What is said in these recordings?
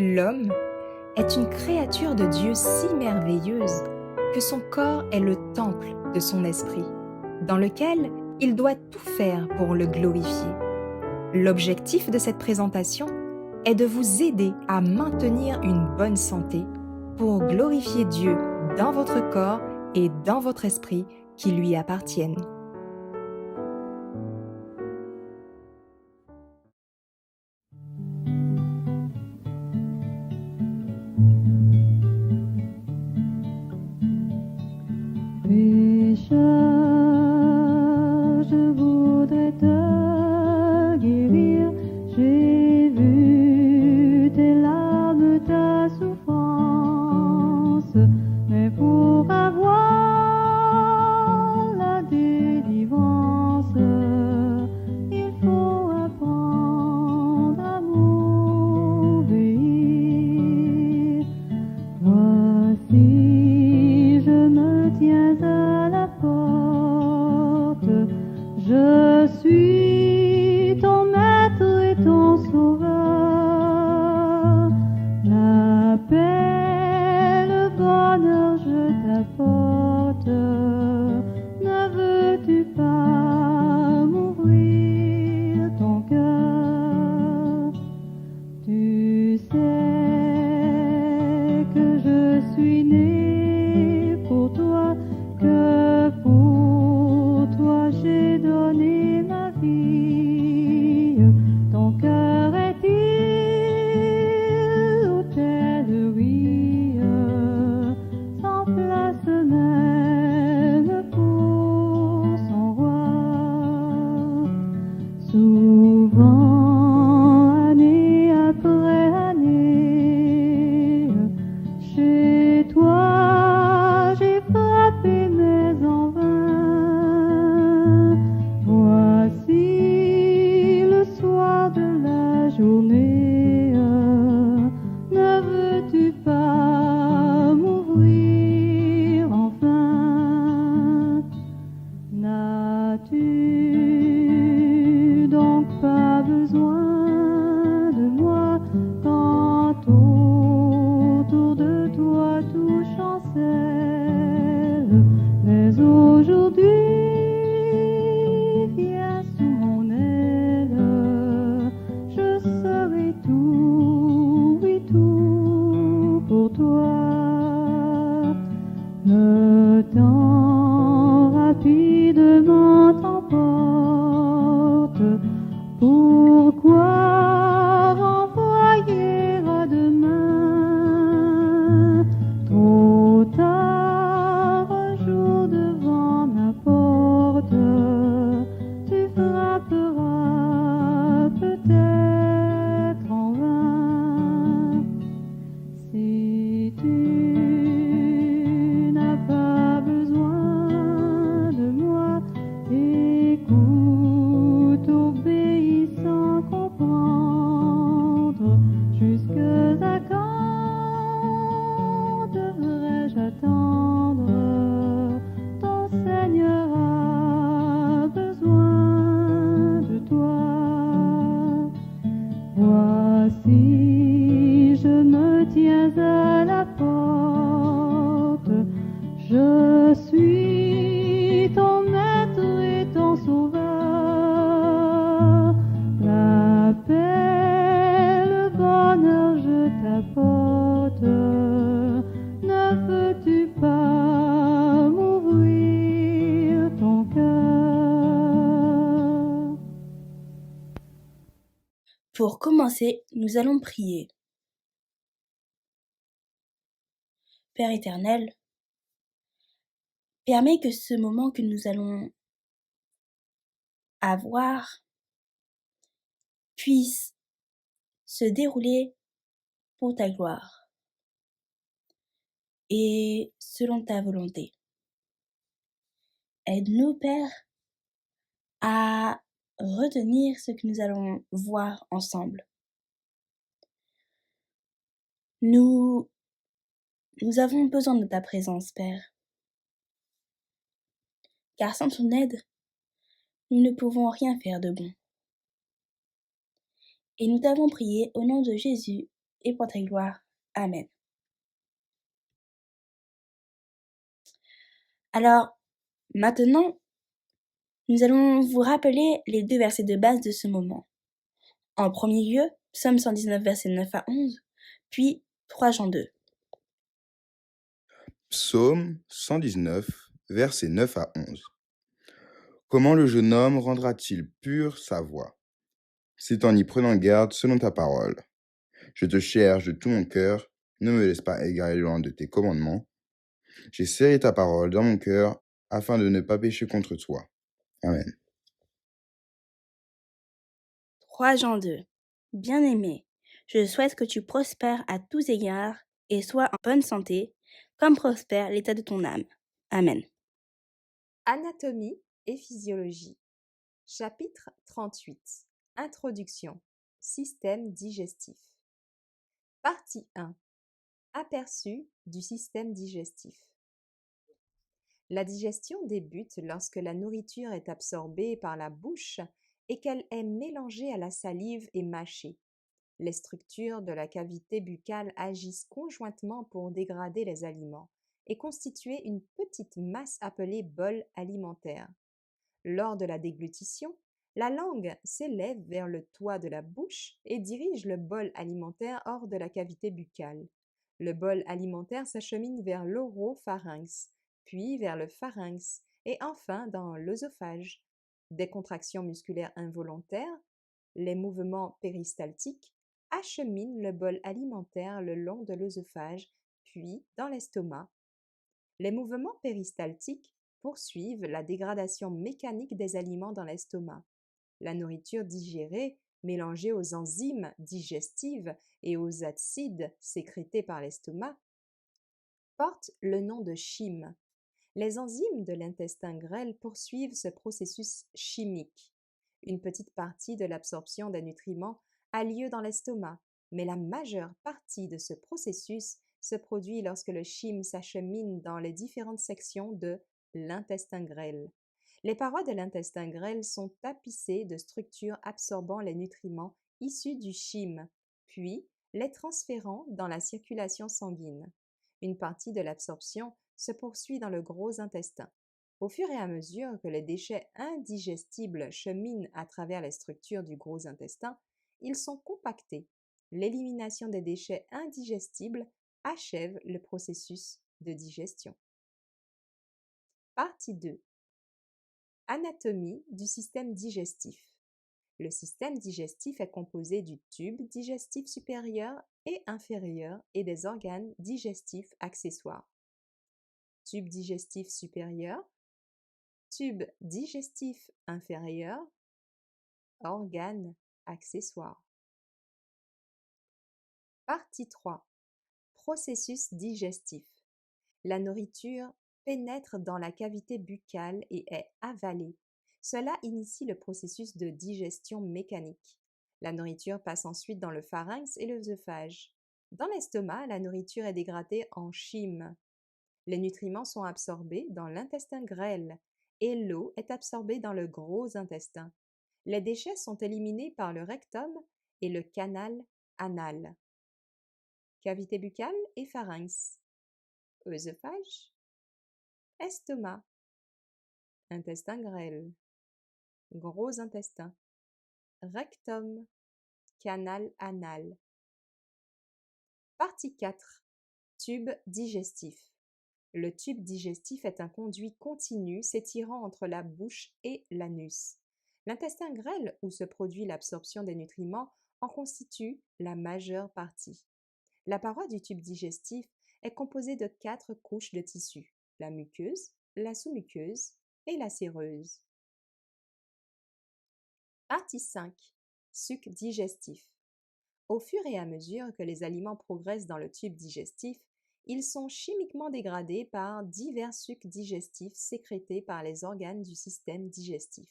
L'homme est une créature de Dieu si merveilleuse que son corps est le temple de son esprit, dans lequel il doit tout faire pour le glorifier. L'objectif de cette présentation est de vous aider à maintenir une bonne santé pour glorifier Dieu dans votre corps et dans votre esprit qui lui appartiennent. Pécheur, je voudrais te guérir. J'ai vu tes larmes, ta souffrance, mais pour avoir la délivrance, il faut apprendre à m'obéir. Voici, je me tiens à la porte, je suis ton maître et ton sauveur. La paix, le bonheur, je t'apporte. Ne veux-tu pas m'ouvrir ton cœur? Tu sais que je suis né pour toi, que pour toi j'ai donné ma vie. Ton cœur est-il hôtellerie, sans place même pour son roi? Souvent, année après année, chez toi j'ai frappé mais en vain. Voici le soir de la journée, ne veux-tu pas m'ouvrir enfin? N'as-tu donc pas besoin de moi quand autour de toi tout chancelle? Mais aujourd'hui, viens sous mon aile, je serai tout, oui tout pour toi. Le temps rapidement t'emporte. Pourquoi renvoyer à demain? Trop tard, un jour devant ma porte, tu frapperas peut-être en vain. Si tu n'as pas besoin de moi, écoute, obéis sans comprendre. Jusqu'à quand devrais-je attendre? Ton Seigneur a besoin de toi. Voici, je me tiens à la porte, je suis ton maître et ton sauveur. La paix, le bonheur, je t'apporte. Ne veux-tu pas m'ouvrir ton cœur? Pour commencer, nous allons prier. Père éternel, permets que ce moment que nous allons avoir puisse se dérouler pour ta gloire et selon ta volonté. Aide-nous, Père, à retenir ce que nous allons voir ensemble. Nous avons besoin de ta présence, Père, car sans ton aide, nous ne pouvons rien faire de bon. Et nous t'avons prié au nom de Jésus. et pour ta gloire. Amen. Alors, maintenant, nous allons vous rappeler les 2 versets de base de ce moment. En premier lieu, Psaume 119, versets 9 à 11, puis 3 Jean 2. Psaume 119, versets 9 à 11. Comment le jeune homme rendra-t-il pure sa voie? C'est en y prenant garde selon ta parole. Je te cherche de tout mon cœur, ne me laisse pas égarer loin de tes commandements. J'ai serré ta parole dans mon cœur, afin de ne pas pécher contre toi. Amen. 3 Jean 2. Bien-aimé, je souhaite que tu prospères à tous égards et sois en bonne santé, comme prospère l'état de ton âme. Amen. Anatomie et physiologie. Chapitre 38. Introduction. Système digestif. Partie 1. Aperçu du système digestif. La digestion débute lorsque la nourriture est absorbée par la bouche et qu'elle est mélangée à la salive et mâchée. Les structures de la cavité buccale agissent conjointement pour dégrader les aliments et constituer une petite masse appelée bol alimentaire. Lors de la déglutition, la langue s'élève vers le toit de la bouche et dirige le bol alimentaire hors de la cavité buccale. Le bol alimentaire s'achemine vers l'oropharynx, puis vers le pharynx et enfin dans l'œsophage. Des contractions musculaires involontaires, les mouvements péristaltiques, acheminent le bol alimentaire le long de l'œsophage, puis dans l'estomac. Les mouvements péristaltiques poursuivent la dégradation mécanique des aliments dans l'estomac. La nourriture digérée, mélangée aux enzymes digestives et aux acides sécrétés par l'estomac, porte le nom de chyme. Les enzymes de l'intestin grêle poursuivent ce processus chimique. Une petite partie de l'absorption des nutriments a lieu dans l'estomac, mais la majeure partie de ce processus se produit lorsque le chyme s'achemine dans les différentes sections de l'intestin grêle. Les parois de l'intestin grêle sont tapissées de structures absorbant les nutriments issus du chyme, puis les transférant dans la circulation sanguine. Une partie de l'absorption se poursuit dans le gros intestin. Au fur et à mesure que les déchets indigestibles cheminent à travers les structures du gros intestin, ils sont compactés. L'élimination des déchets indigestibles achève le processus de digestion. Partie 2. Anatomie du système digestif. Le système digestif est composé du tube digestif supérieur et inférieur et des organes digestifs accessoires. Tube digestif supérieur, tube digestif inférieur, organes accessoires. Partie 3. Processus digestif. La nourriture pénètre dans la cavité buccale et est avalée. Cela initie le processus de digestion mécanique. La nourriture passe ensuite dans le pharynx et l'œsophage. Dans l'estomac, la nourriture est dégradée en chyme. Les nutriments sont absorbés dans l'intestin grêle et l'eau est absorbée dans le gros intestin. Les déchets sont éliminés par le rectum et le canal anal. Cavité buccale et pharynx. Œsophage. Estomac. Intestin grêle. Gros intestin. Rectum. Canal anal. Partie 4. Tube digestif. Le tube digestif est un conduit continu s'étirant entre la bouche et l'anus. L'intestin grêle, où se produit l'absorption des nutriments, en constitue la majeure partie. La paroi du tube digestif est composée de 4 couches de tissus, la muqueuse, la sous-muqueuse et la séreuse. Partie 5. Suc digestif. Au fur et à mesure que les aliments progressent dans le tube digestif, ils sont chimiquement dégradés par divers sucs digestifs sécrétés par les organes du système digestif.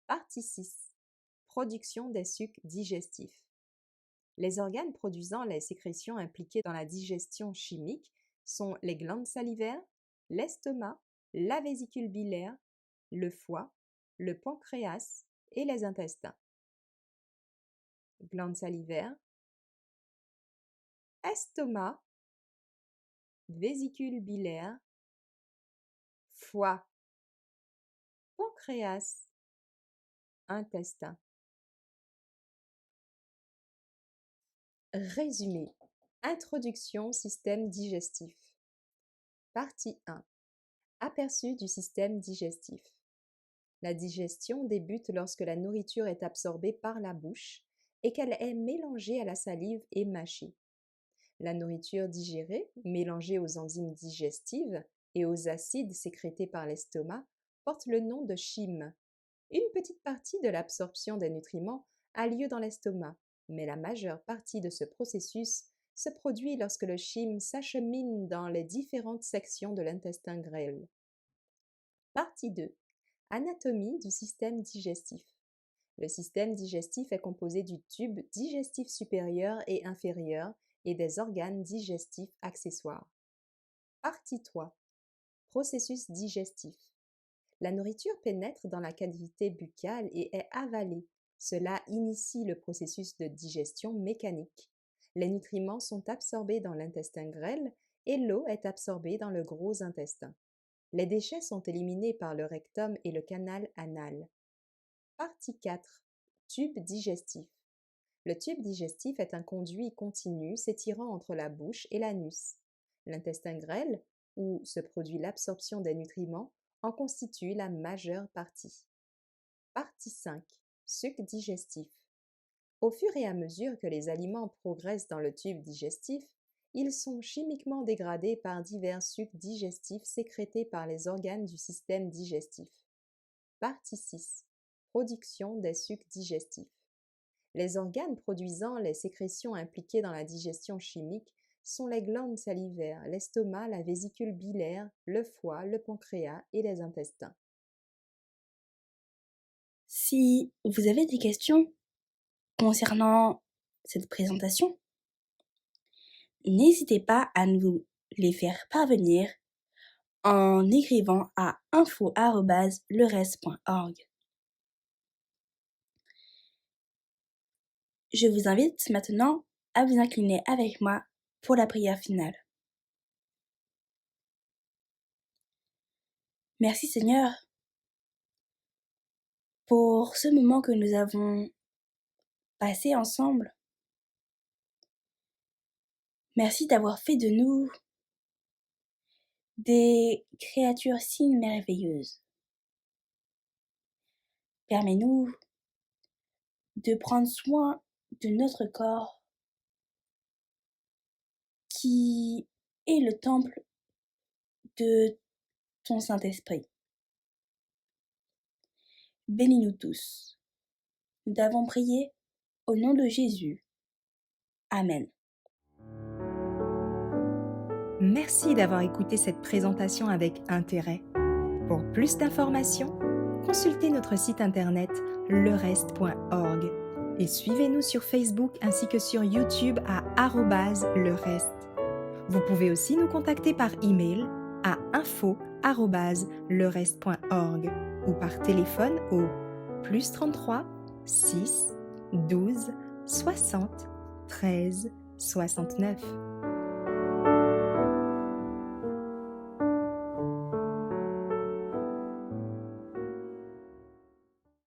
Partie 6. Production des sucs digestifs. Les organes produisant les sécrétions impliquées dans la digestion chimique sont les glandes salivaires, l'estomac, la vésicule biliaire, le foie, le pancréas et les intestins. Glandes salivaires, estomac, vésicule biliaire, foie, pancréas, intestin. Résumé. Introduction au système digestif. Partie 1. Aperçu du système digestif. La digestion débute lorsque la nourriture est absorbée par la bouche et qu'elle est mélangée à la salive et mâchée. La nourriture digérée, mélangée aux enzymes digestives et aux acides sécrétés par l'estomac, porte le nom de chyme. Une petite partie de l'absorption des nutriments a lieu dans l'estomac, mais la majeure partie de ce processus se produit lorsque le chyme s'achemine dans les différentes sections de l'intestin grêle. Partie 2. Anatomie du système digestif. Le système digestif est composé du tube digestif supérieur et inférieur et des organes digestifs accessoires. Partie 3. Processus digestif. La nourriture pénètre dans la cavité buccale et est avalée. Cela initie le processus de digestion mécanique. Les nutriments sont absorbés dans l'intestin grêle et l'eau est absorbée dans le gros intestin. Les déchets sont éliminés par le rectum et le canal anal. Partie 4. Tube digestif. Le tube digestif est un conduit continu s'étirant entre la bouche et l'anus. L'intestin grêle, où se produit l'absorption des nutriments, en constitue la majeure partie. Partie 5. Suc digestif. Au fur et à mesure que les aliments progressent dans le tube digestif, ils sont chimiquement dégradés par divers sucs digestifs sécrétés par les organes du système digestif. Partie 6. Production des sucs digestifs. Les organes produisant les sécrétions impliquées dans la digestion chimique sont les glandes salivaires, l'estomac, la vésicule biliaire, le foie, le pancréas et les intestins. Si vous avez des questions concernant cette présentation, n'hésitez pas à nous les faire parvenir en écrivant à info@lerest.org. Je vous invite maintenant à vous incliner avec moi pour la prière finale. Merci Seigneur pour ce moment que nous avons passé ensemble. Merci d'avoir fait de nous des créatures si merveilleuses. Permets-nous de prendre soin de notre corps qui est le temple de ton Saint-Esprit. Bénis-nous tous. Nous t'avons prié au nom de Jésus. Amen. Merci d'avoir écouté cette présentation avec intérêt. Pour plus d'informations, consultez notre site internet lerest.org et suivez-nous sur Facebook ainsi que sur YouTube à @lerest. Vous pouvez aussi nous contacter par email à info@lerest.org ou par téléphone au +33 6 12 60 13 69.